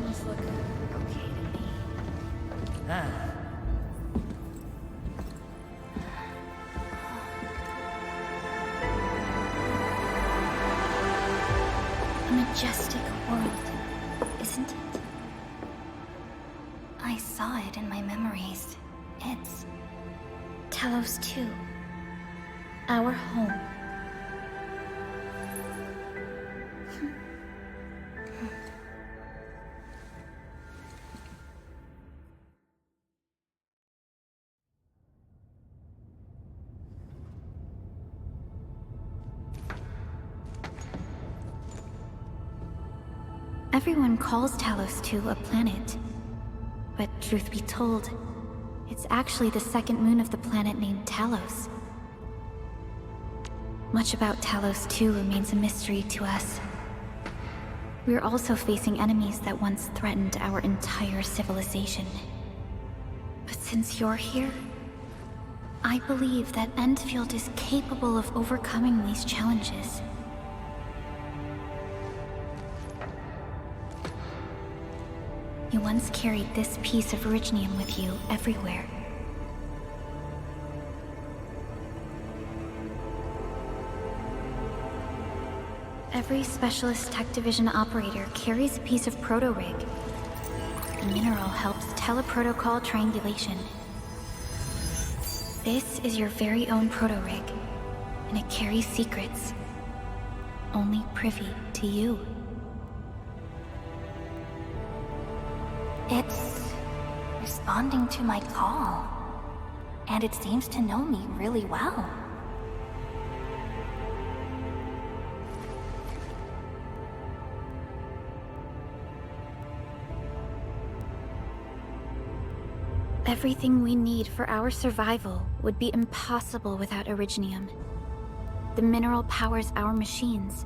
Must look okay to me. A majestic world, isn't it? I saw it in my memories. It's Talos 2. Our home. Everyone calls Talos 2 a planet. But truth be told, it's actually the second moon of the planet named Talos. Much about Talos 2 remains a mystery to us. We're also facing enemies that once threatened our entire civilization. But since you're here, I believe that Endfield is capable of overcoming these challenges. You once carried this piece of Originium with you everywhere. Every Specialist Tech Division operator carries a piece of proto-rig. The mineral helps teleprotocol triangulation. This is your very own proto-rig, and it carries secrets only privy to you. It's responding to my call, and it seems to know me really well. Everything we need for our survival would be impossible without Originium. The mineral powers our machines,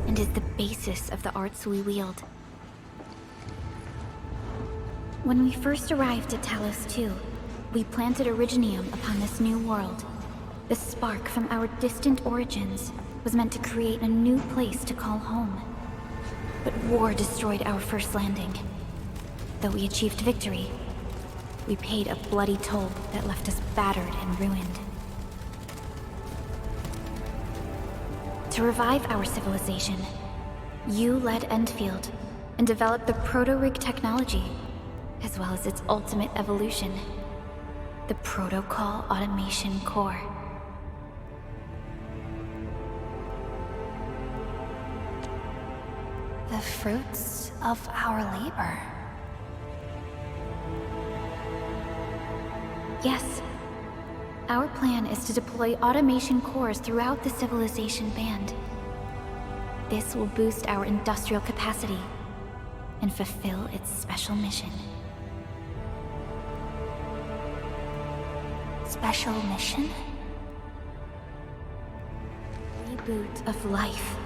and is the basis of the arts we wield. When we first arrived at Talos 2, we planted Originium upon this new world. The spark from our distant origins was meant to create a new place to call home. But war destroyed our first landing. Though we achieved victory, we paid a bloody toll that left us battered and ruined. To revive our civilization, you led Endfield and developed the proto-rig technology, as well as its ultimate evolution, the Protocol Automation Core. The fruits of our labor. Yes. Our plan is to deploy automation cores throughout the civilization band. This will boost our industrial capacity and fulfill its special mission. Special mission? Reboot of life.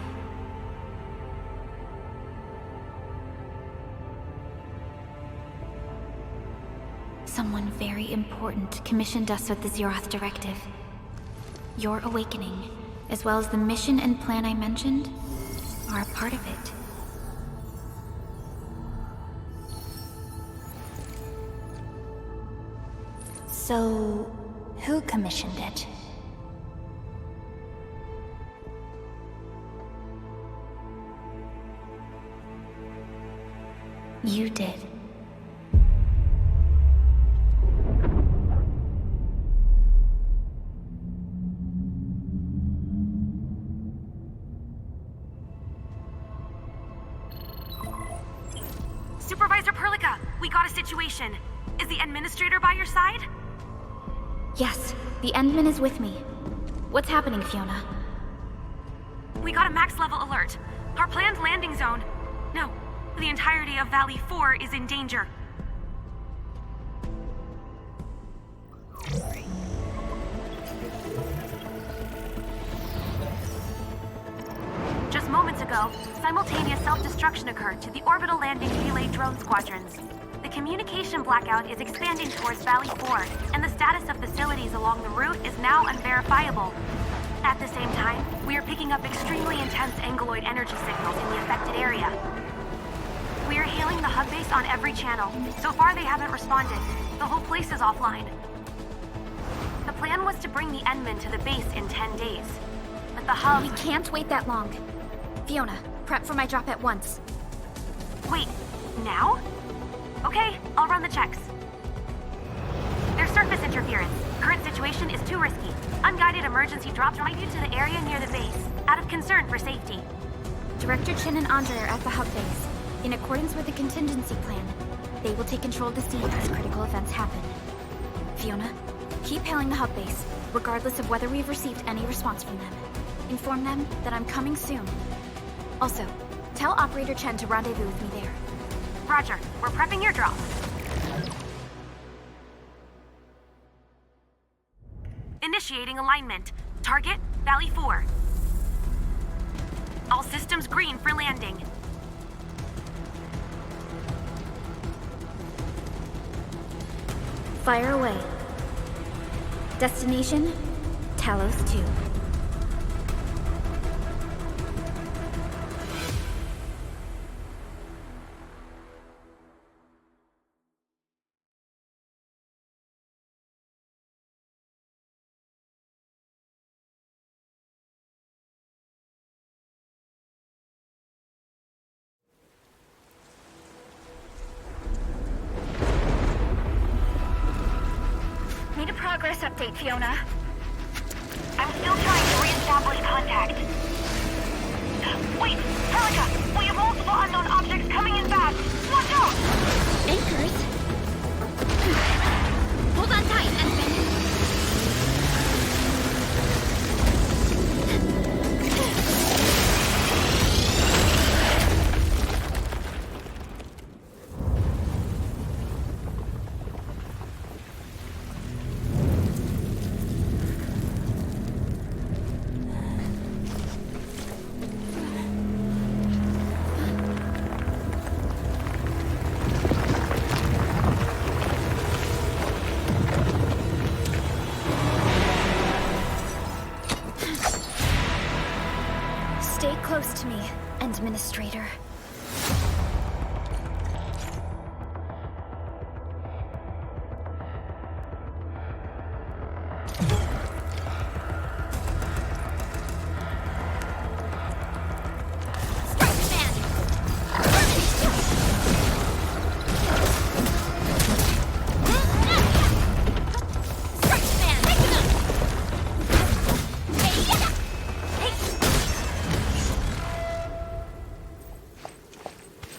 Someone very important commissioned us with the Zeroth Directive. Your awakening, as well as the mission and plan I mentioned, are a part of it. So, who commissioned it? You did. Supervisor Perlica, we got a situation. Is the administrator by your side? Yes, the Endman is with me. What's happening, Fiona? We got a max level alert. Our planned landing zone. No, the entirety of Valley 4 is in danger. Just moments ago, simultaneous self-destruction occurred to the orbital landing relay drone squadrons. The communication blackout is expanding towards Valley 4, and the status of facilities along the route is now unverifiable. At the same time, we are picking up extremely intense angeloid energy signals in the affected area. We're hailing the hub base on every channel. So far, they haven't responded. The whole place is offline. The plan was to bring the Endmen to the base in 10 days. But the hub... We can't wait that long. Fiona, prep for my drop at once. Wait, now? Okay, I'll run the checks. There's surface interference. Current situation is too risky. Unguided emergency drop drive you to the area near the base, out of concern for safety. Director Chen and Andre are at the hub base. In accordance with the contingency plan, they will take control of the scene as critical events happen. Fiona, keep hailing the hub base, regardless of whether we've received any response from them. Inform them that I'm coming soon. Also, tell Operator Chen to rendezvous with me there. Roger, we're prepping your drop. Initiating alignment. Target, Valley 4. All systems green for landing. Fire away. Destination, Talos 2. Need a progress update, Fiona. I'm still trying to reestablish contact. Wait, Helica! We have multiple unknown objects coming in fast! Watch out! Anchors? Hold on tight, Endman. Stay close to me, Administrator.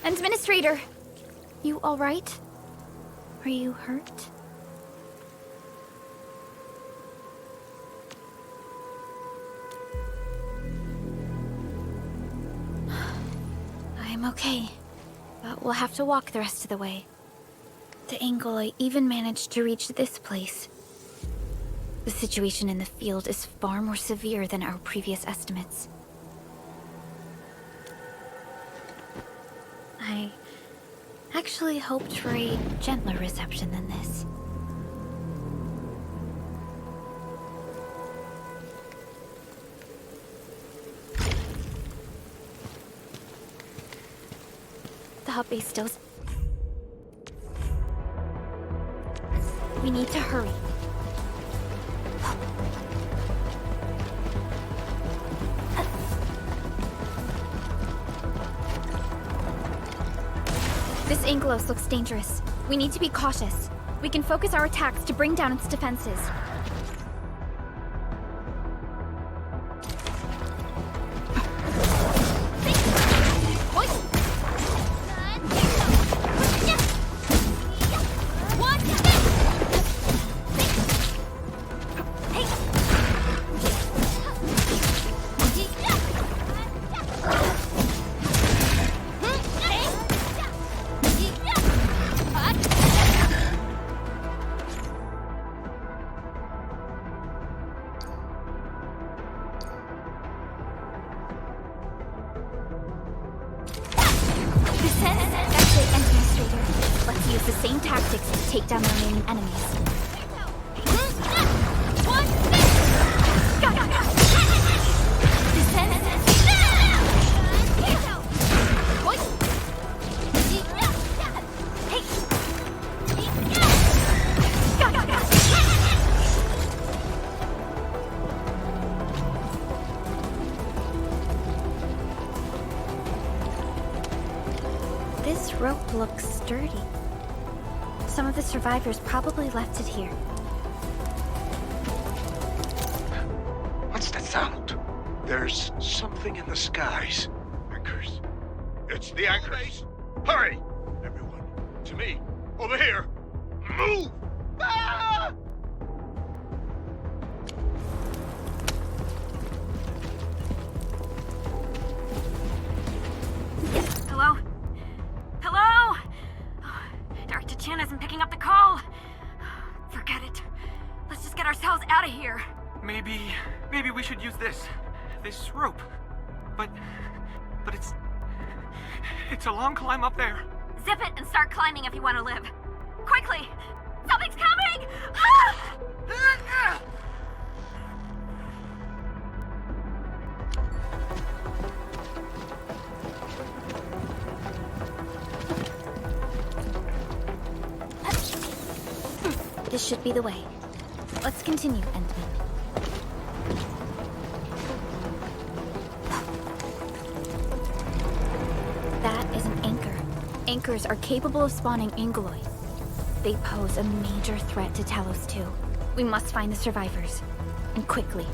Administrator! You alright? Are you hurt? I'm okay, but we'll have to walk the rest of the way. The angle I even managed to reach this place. The situation in the field is far more severe than our previous estimates. I actually hoped for a gentler reception than this. The hub base still... We need to hurry. This Angelos looks dangerous. We need to be cautious. We can focus our attacks to bring down its defenses. Let's use the same tactics to take down the remaining enemies. rope looks sturdy. Some of the survivors probably left it here. What's that sound? There's something in the skies. Anchors. It's the anchors. Hurry! Everyone, to me. Over here. Move! Ah! Hello? Hello? Dr. Chin isn't picking up the call. Forget it. Let's just get ourselves out of here. Maybe we should use this rope. But it's a long climb up there. Zip it and start climbing if you want to live. Quickly! Something's coming! Ah! This should be the way. Let's continue, Endman. That is an anchor. Anchors are capable of spawning anguloid. They pose a major threat to Talos 2. We must find the survivors. And quickly.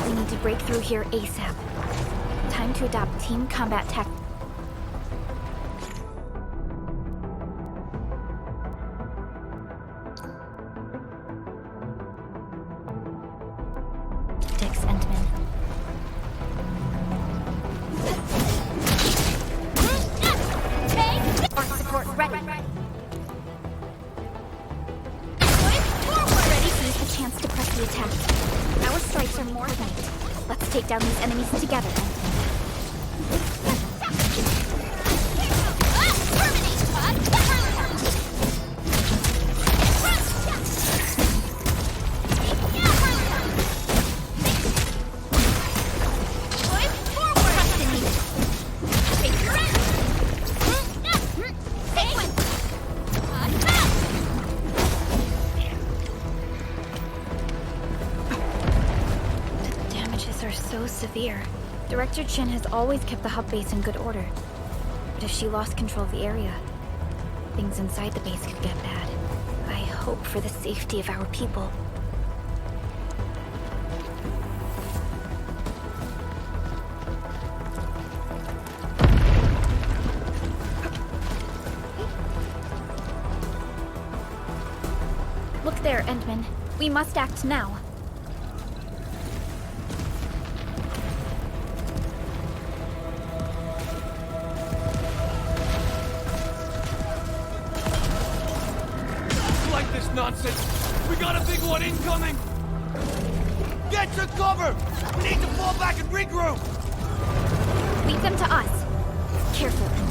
We need to break through here ASAP. Time to adopt team combat tactics. Endman. Arc support ready. Ready to use the chance to press the attack. Our strikes are more coordinated. Let's take down these enemies together, severe. Director Chin has always kept the hub base in good order. But if she lost control of the area, things inside the base could get bad. I hope for the safety of our people. Look there, Endman. We must act now. Nonsense! We got a big one incoming! Get to cover! We need to fall back and regroup! Lead them to us. Careful, Endman.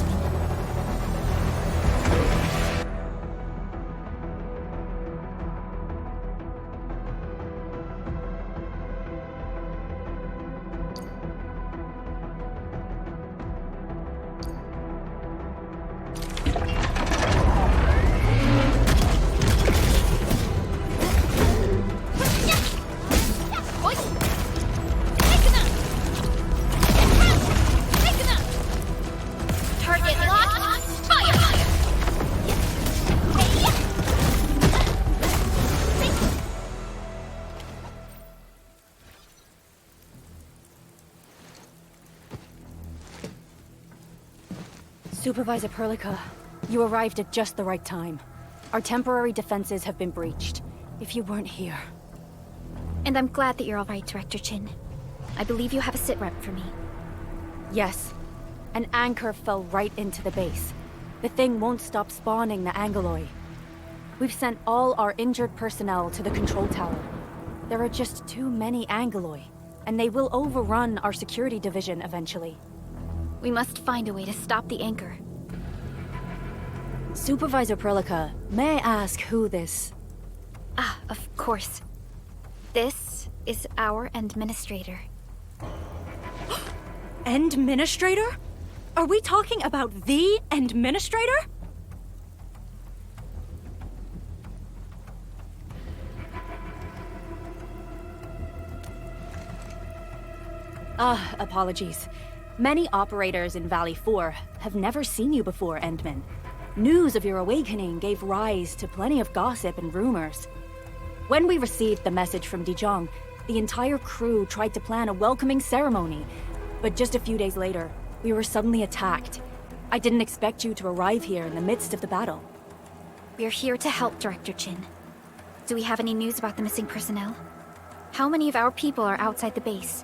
Supervisor Perlica, you arrived at just the right time. Our temporary defenses have been breached. If you weren't here... And I'm glad that you're all right, Director Chin. I believe you have a sitrep for me. Yes. An anchor fell right into the base. The thing won't stop spawning the Angoloi. We've sent all our injured personnel to the control tower. There are just too many Angoloi, and they will overrun our security division eventually. We must find a way to stop the anchor. Supervisor Perlica, may I ask who this... Ah, of course. This is our administrator. Endministrator? Are we talking about the Endministrator? Apologies. Many operators in Valley 4 have never seen you before, Endman. News of your awakening gave rise to plenty of gossip and rumors. When we received the message from Dijon, the entire crew tried to plan a welcoming ceremony, but just a few days later, we were suddenly attacked. I didn't expect you to arrive here in the midst of the battle. We're here to help, Director Chin. Do we have any news about the missing personnel? How many of our people are outside the base?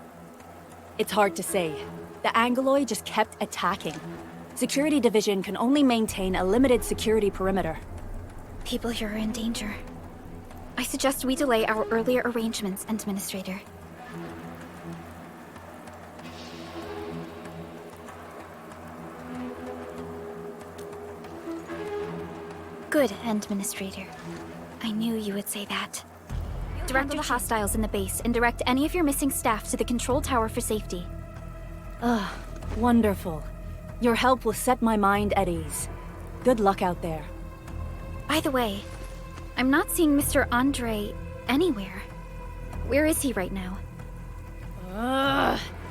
It's hard to say. The Angoloi just kept attacking. Security Division can only maintain a limited security perimeter. People here are in danger. I suggest we delay our earlier arrangements, Administrator. Good, Administrator. I knew you would say that. Direct the hostiles in the base and direct any of your missing staff to the control tower for safety. Wonderful. Your help will set my mind at ease. Good luck out there. By the way, I'm not seeing Mr. Andre anywhere. Where is he right now?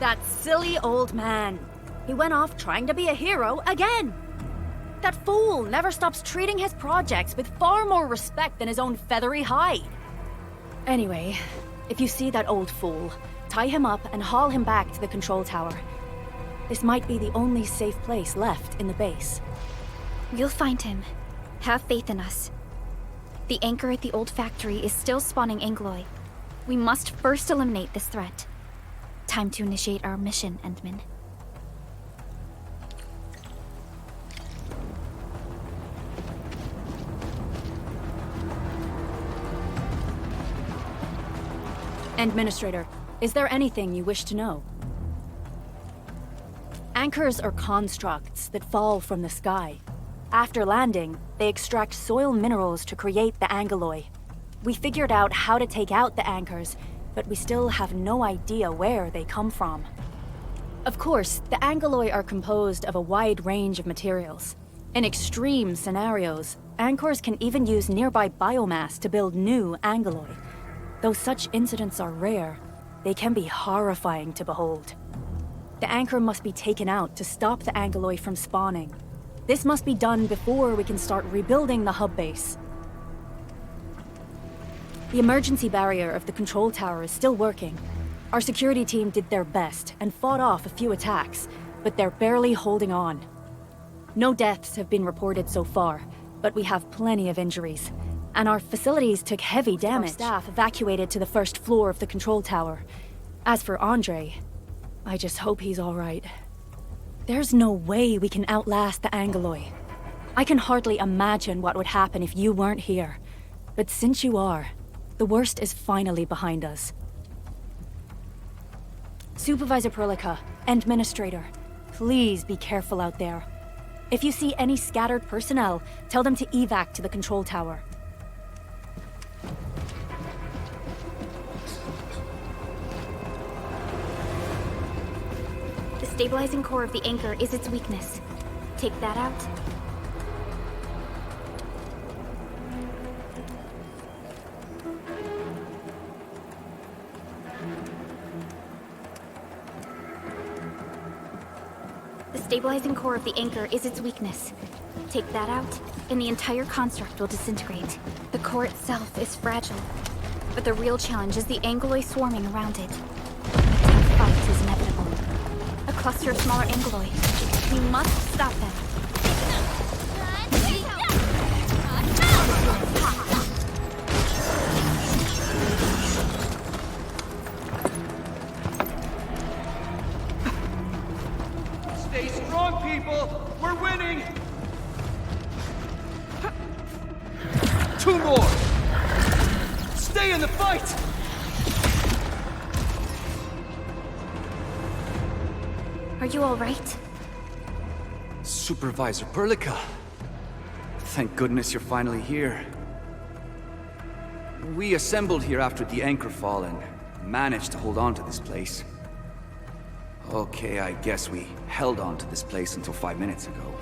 That silly old man. He went off trying to be a hero again. That fool never stops treating his projects with far more respect than his own feathery hide. Anyway, if you see that old fool, tie him up and haul him back to the control tower. This might be the only safe place left in the base. We'll find him. Have faith in us. The anchor at the old factory is still spawning Angoloi. We must first eliminate this threat. Time to initiate our mission, Endman. Administrator, is there anything you wish to know? Anchors are constructs that fall from the sky. After landing, they extract soil minerals to create the Angoloi. We figured out how to take out the anchors, but we still have no idea where they come from. Of course, the Angoloi are composed of a wide range of materials. In extreme scenarios, anchors can even use nearby biomass to build new Angoloi. Though such incidents are rare, they can be horrifying to behold. The anchor must be taken out to stop the Angoloi from spawning. This must be done before we can start rebuilding the hub base. The emergency barrier of the control tower is still working. Our security team did their best and fought off a few attacks, but they're barely holding on. No deaths have been reported so far, but we have plenty of injuries. And our facilities took heavy damage. Our staff evacuated to the first floor of the control tower. As for Andre, I just hope he's all right. There's no way we can outlast the Angoloi. I can hardly imagine what would happen if you weren't here. But since you are, the worst is finally behind us. Supervisor Perlica, Administrator, please be careful out there. If you see any scattered personnel, tell them to evac to the control tower. The stabilizing core of the anchor is its weakness. Take that out. The stabilizing core of the anchor is its weakness. Take that out, and the entire construct will disintegrate. The core itself is fragile, but the real challenge is the Angoloi swarming around it. The fight is inevitable. A cluster of smaller Angoloi. We must stop them. Stay strong, people! We're winning! 2 more! Stay in the fight! Are you all right? Supervisor Perlica. Thank goodness you're finally here. We assembled here after the anchor fall and managed to hold on to this place. Okay, I guess we held on to this place until 5 minutes ago.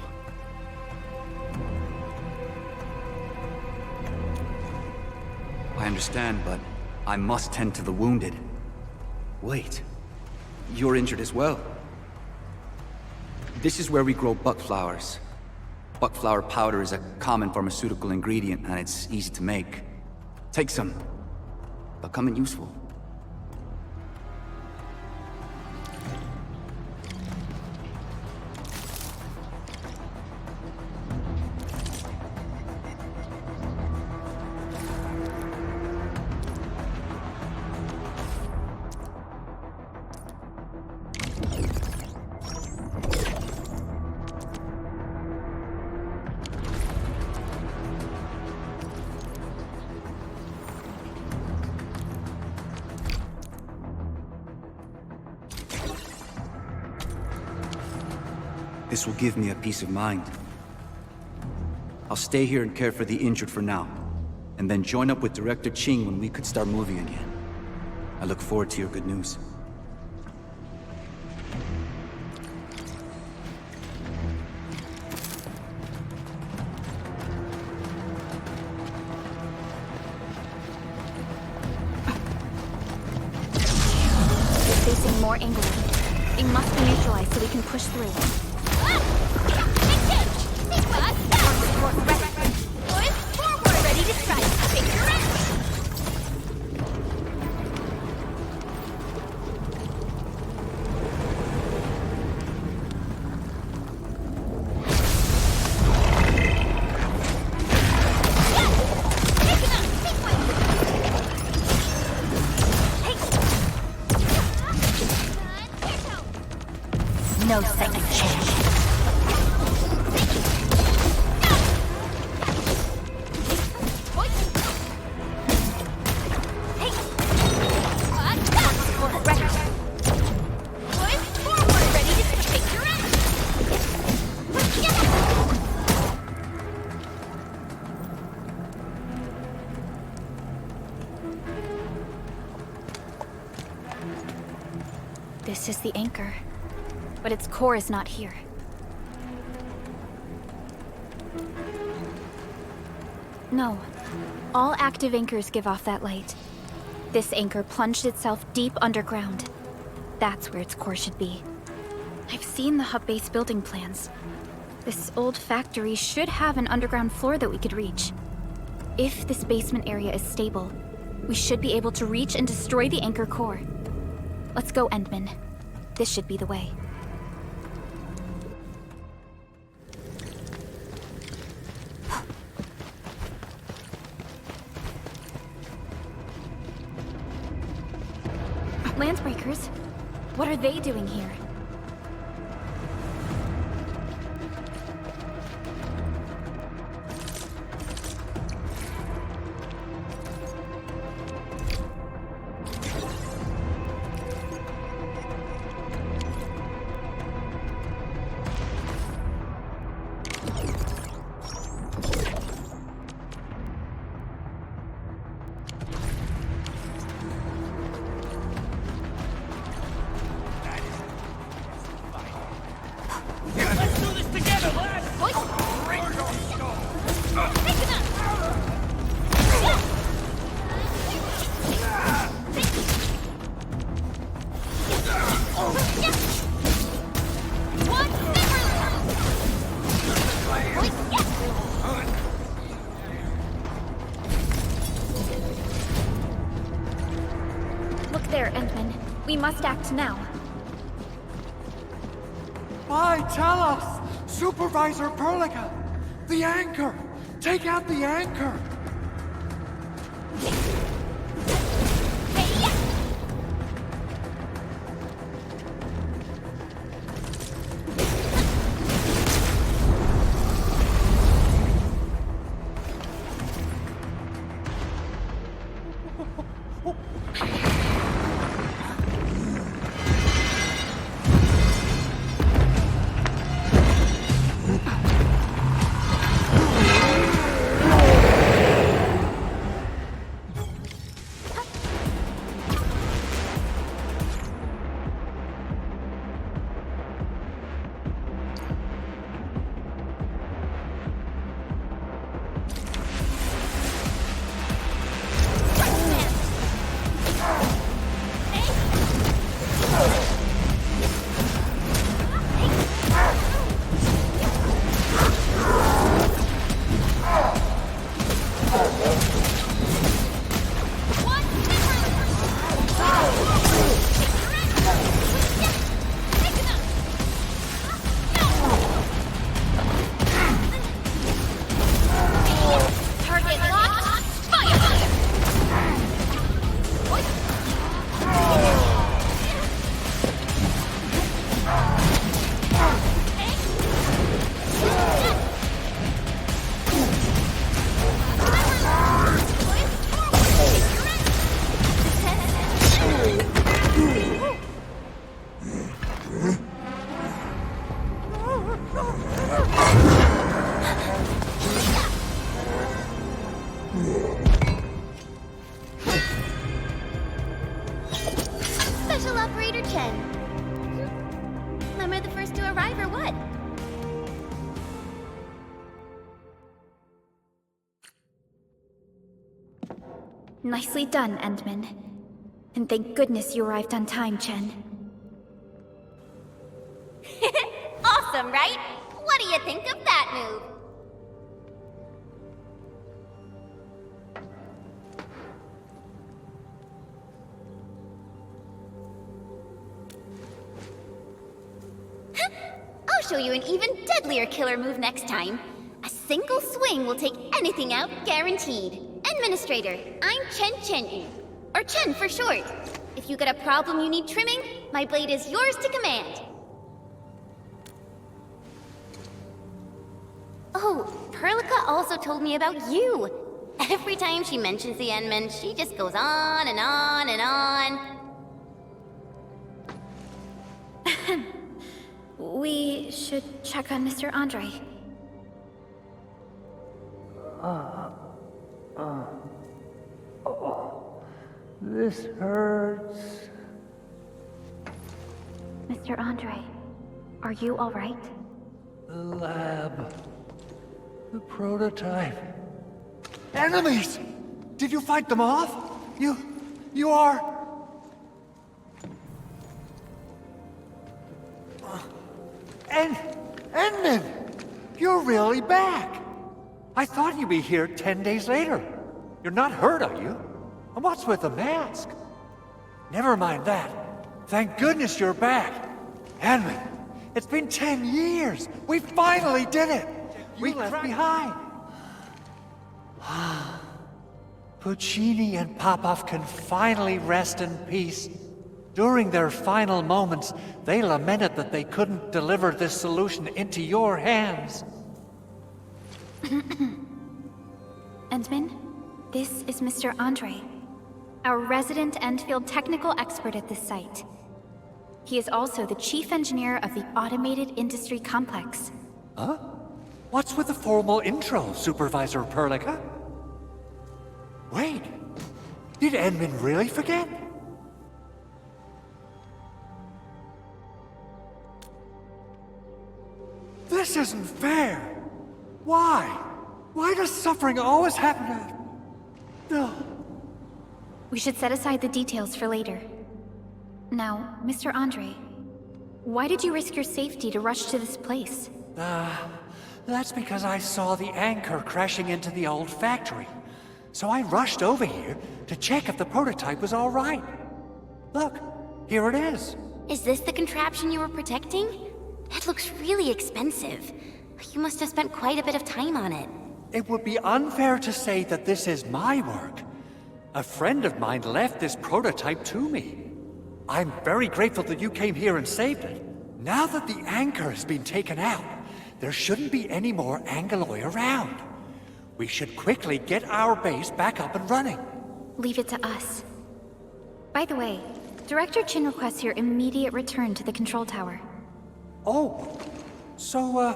I understand, but I must tend to the wounded. Wait, you're injured as well. This is where we grow buckflowers. Buckflower powder is a common pharmaceutical ingredient, and it's easy to make. Take some. They'll come in useful. This will give me a peace of mind. I'll stay here and care for the injured for now, and then join up with Director Ching when we could start moving again. I look forward to your good news. We're facing more Anglo. They must be neutralized so we can push through. Ready to strike. Take your rest. No second chance. This is the anchor, but its core is not here. No. All active anchors give off that light. This anchor plunged itself deep underground. That's where its core should be. I've seen the hub base building plans. This old factory should have an underground floor that we could reach. If this basement area is stable, we should be able to reach and destroy the anchor core. Let's go, Endman. This should be the way. Landbreakers? What are they doing here? Look there, Endman. We must act now. Why, tell us! Supervisor Perlica! The anchor! Take out the anchor! Operator Chen. Am I the first to arrive or what? Nicely done, Endman. And thank goodness you arrived on time, Chen. Awesome, right? What do you think of that move? I'll show you an even deadlier killer move next time. A single swing will take anything out, guaranteed. Administrator, I'm Chen Chen, or Chen for short. If you got a problem you need trimming, my blade is yours to command. Oh, Perlica also told me about you. Every time she mentions the Endman, she just goes on and on and on. We should check on Mr. Andre. This hurts. Mr. Andre, are you all right? The lab. The prototype. Enemies! Did you fight them off? You are... Endman! You're really back! I thought you'd be here 10 days later. You're not hurt, are you? And what's with the mask? Never mind that. Thank goodness you're back. Endman, it's been 10 years. We finally did it. We left behind. Puccini and Popov can finally rest in peace. During their final moments, they lamented that they couldn't deliver this solution into your hands. Endman, this is Mr. Andre, our resident Endfield technical expert at this site. He is also the chief engineer of the Automated Industry Complex. Huh? What's with the formal intro, Supervisor Perlica? Wait, did Endman really forget? This isn't fair! Why? Why does suffering always happen to... No. We should set aside the details for later. Now, Mr. Andre, why did you risk your safety to rush to this place? That's because I saw the anchor crashing into the old factory. So I rushed over here to check if the prototype was all right. Look, here it is. Is this the contraption you were protecting? It looks really expensive. You must have spent quite a bit of time on it. It would be unfair to say that this is my work. A friend of mine left this prototype to me. I'm very grateful that you came here and saved it. Now that the anchor has been taken out, there shouldn't be any more Angeloi around. We should quickly get our base back up and running. Leave it to us. By the way, Director Chin requests your immediate return to the control tower. Oh, so,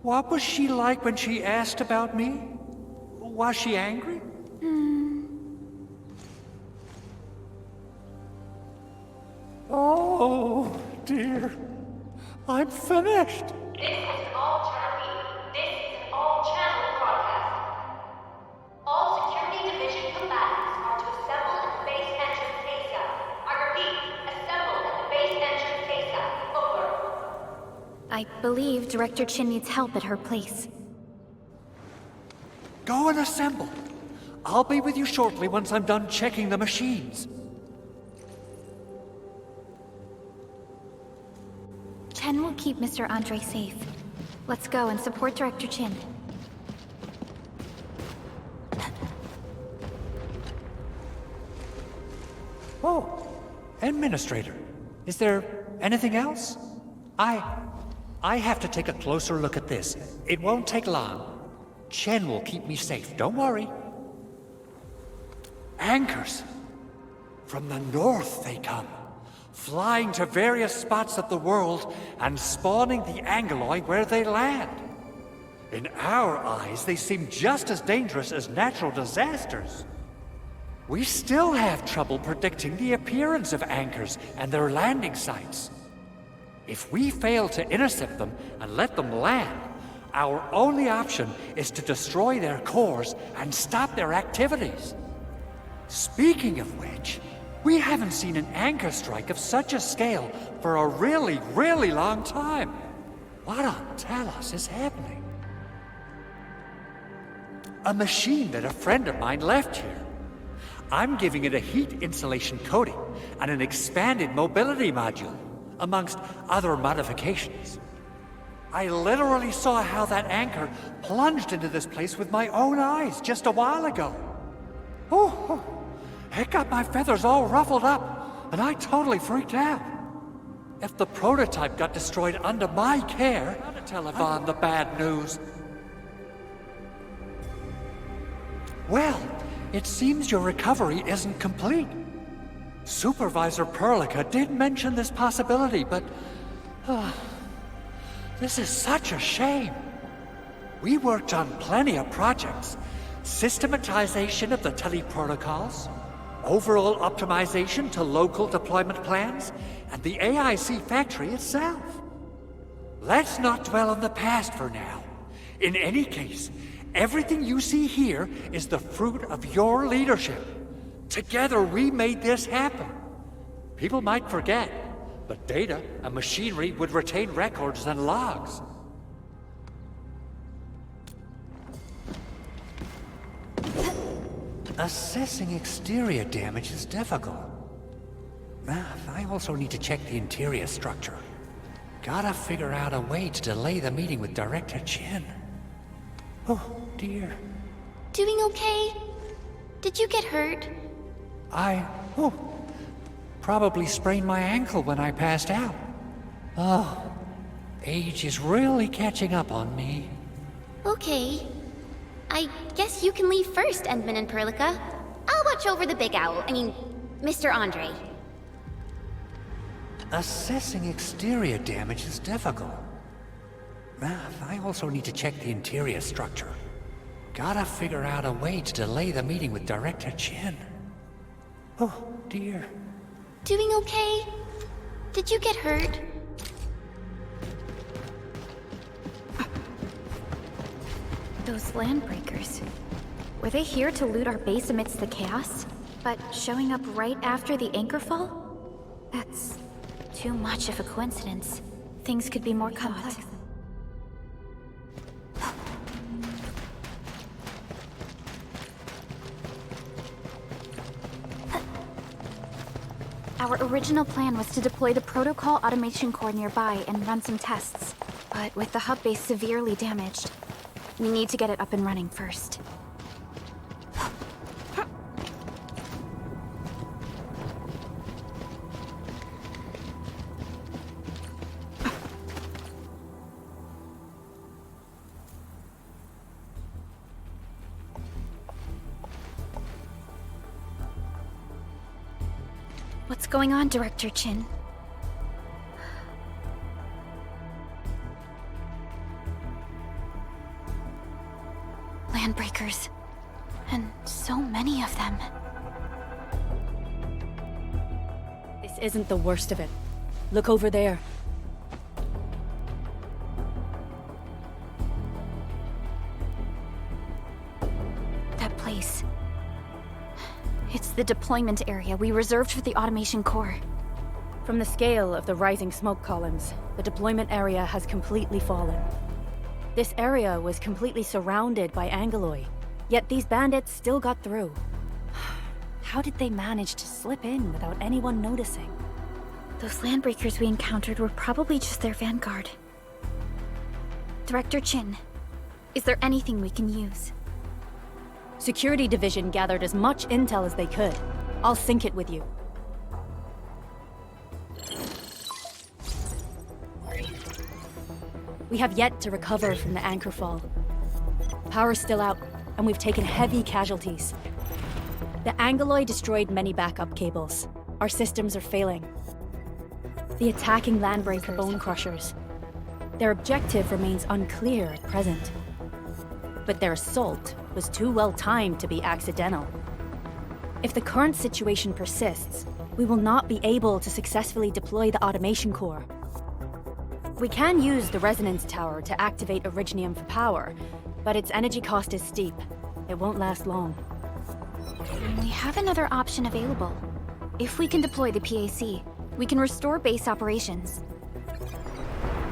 what was she like when she asked about me? Was she angry? Oh, dear. I'm finished. This is all Channel B. This is an all-channel broadcast. All security division combatants are to assemble at the base entrance ASAP. I repeat, assemble at the base entrance ASAP. Over. I believe Director Chin needs help at her place. Go and assemble. I'll be with you shortly once I'm done checking the machines. Chen will keep Mr. Andre safe. Let's go and support Director Chin. Oh, Administrator. Is there anything else? I have to take a closer look at this. It won't take long. Chen will keep me safe, don't worry. Anchors. From the north they come, flying to various spots of the world and spawning the Angeloi where they land. In our eyes, they seem just as dangerous as natural disasters. we still have trouble predicting the appearance of anchors and their landing sites. If we fail to intercept them and let them land, our only option is to destroy their cores and stop their activities. Speaking of which, we haven't seen an anchor strike of such a scale for a really, really long time. What on Talos is happening? A machine that a friend of mine left here. I'm giving it a heat insulation coating and an expanded mobility module, amongst other modifications. I literally saw how that anchor plunged into this place with my own eyes just a while ago. Oh, it got my feathers all ruffled up, and I totally freaked out. If the prototype got destroyed under my care, I'd tell Yvonne the bad news. Well, it seems your recovery isn't complete. Supervisor Perlica did mention this possibility, but... this is such a shame. We worked on plenty of projects. Systematization of the teleprotocols, overall optimization to local deployment plans, and the AIC factory itself. Let's not dwell on the past for now. In any case, everything you see here is the fruit of your leadership. Together we made this happen. People might forget, but data and machinery would retain records and logs. Assessing exterior damage is difficult. I also need to check the interior structure. Gotta figure out a way to delay the meeting with Director Chin. Oh, dear. Doing okay? Did you get hurt? Probably sprained my ankle when I passed out. Oh, age is really catching up on me. Okay. I guess you can leave first, Endman and Perlica. I'll watch over the Big Owl. Mr. Andre. Assessing exterior damage is difficult. I also need to check the interior structure. Gotta figure out a way to delay the meeting with Director Chin. Oh, dear. Doing okay? Did you get hurt? Those landbreakers. Were they here to loot our base amidst the chaos? But showing up right after the anchor fall? That's too much of a coincidence. Things could be more complex. Our original plan was to deploy the protocol automation core nearby and run some tests. But with the hub base severely damaged, we need to get it up and running first. What's going on, Director Chin? Landbreakers. And so many of them. This isn't the worst of it. Look over there. That place. It's the deployment area we reserved for the automation core. From the scale of the rising smoke columns, the deployment area has completely fallen. This area was completely surrounded by Angoloi, yet these bandits still got through. How did they manage to slip in without anyone noticing? Those landbreakers we encountered were probably just their vanguard. Director Chin, is there anything we can use? Security Division gathered as much intel as they could. I'll sync it with you. We have yet to recover from the anchor fall. Power's still out, and we've taken heavy casualties. The Angoloi destroyed many backup cables. Our systems are failing. The attacking landbreaker bone crushers. Their objective remains unclear at present. But their assault was too well timed to be accidental. If the current situation persists, we will not be able to successfully deploy the automation core. We can use the resonance tower to activate Originium for power, but its energy cost is steep. It won't last long. We have another option available. If we can deploy the PAC, we can restore base operations.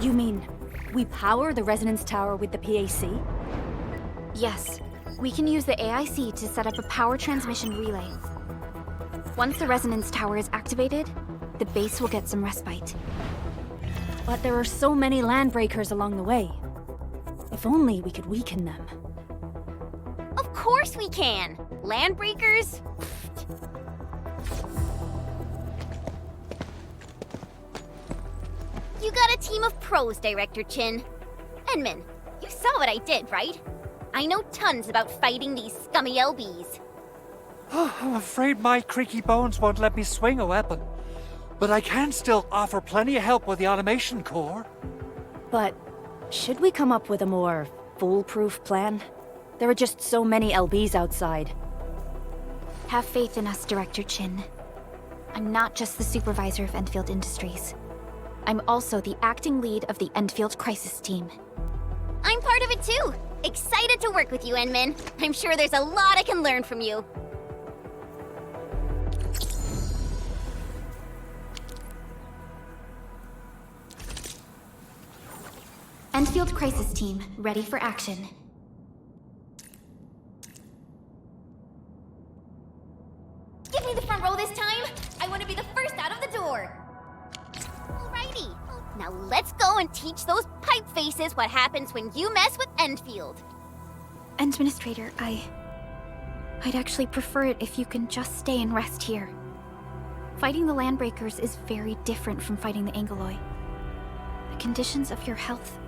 You mean, we power the resonance tower with the PAC? Yes, we can use the AIC to set up a power transmission relay. Once the resonance tower is activated, the base will get some respite. But there are so many landbreakers along the way. If only we could weaken them. Of course we can! Landbreakers? You got a team of pros, Director Chin. Enman, you saw what I did, right? I know tons about fighting these scummy LBs. I'm afraid my creaky bones won't let me swing a weapon. But I can still offer plenty of help with the automation core. But should we come up with a more foolproof plan? There are just so many LBs outside. Have faith in us, Director Chin. I'm not just the supervisor of Endfield Industries. I'm also the acting lead of the Endfield Crisis Team. I'm part of it too! Excited to work with you, Enman. I'm sure there's a lot I can learn from you. Endfield Crisis Team, ready for action. Give me the front row this time! I want to be the first out of the door! Alrighty, now let's go and teach those pipe faces what happens when you mess with Endfield. Administrator, I'd actually prefer it if you can just stay and rest here. Fighting the Landbreakers is very different from fighting the Angoloi. The conditions of your health...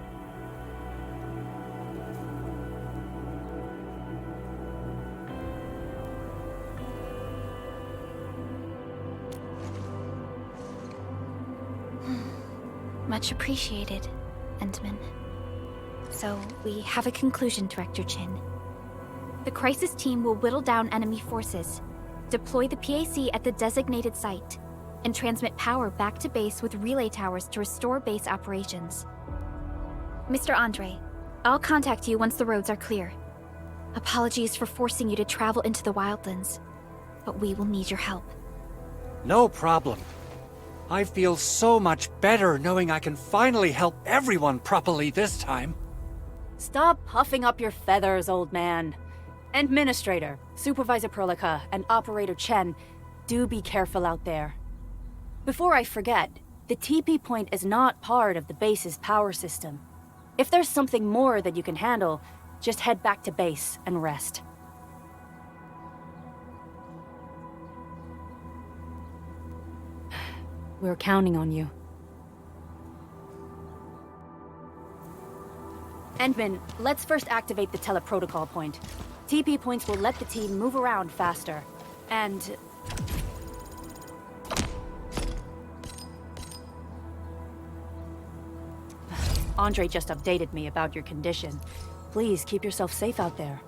Much appreciated, Endman. So, we have a conclusion, Director Chin. The Crisis Team will whittle down enemy forces, deploy the PAC at the designated site, and transmit power back to base with relay towers to restore base operations. Mr. Andre, I'll contact you once the roads are clear. Apologies for forcing you to travel into the wildlands, but we will need your help. No problem. I feel so much better knowing I can finally help everyone properly this time. Stop puffing up your feathers, old man. Administrator, Supervisor Perlica, and Operator Chen, do be careful out there. Before I forget, the TP point is not part of the base's power system. If there's something more that you can handle, just head back to base and rest. We're counting on you. Endman, let's first activate the teleprotocol point. TP points will let the team move around faster. And... Andre just updated me about your condition. Please keep yourself safe out there.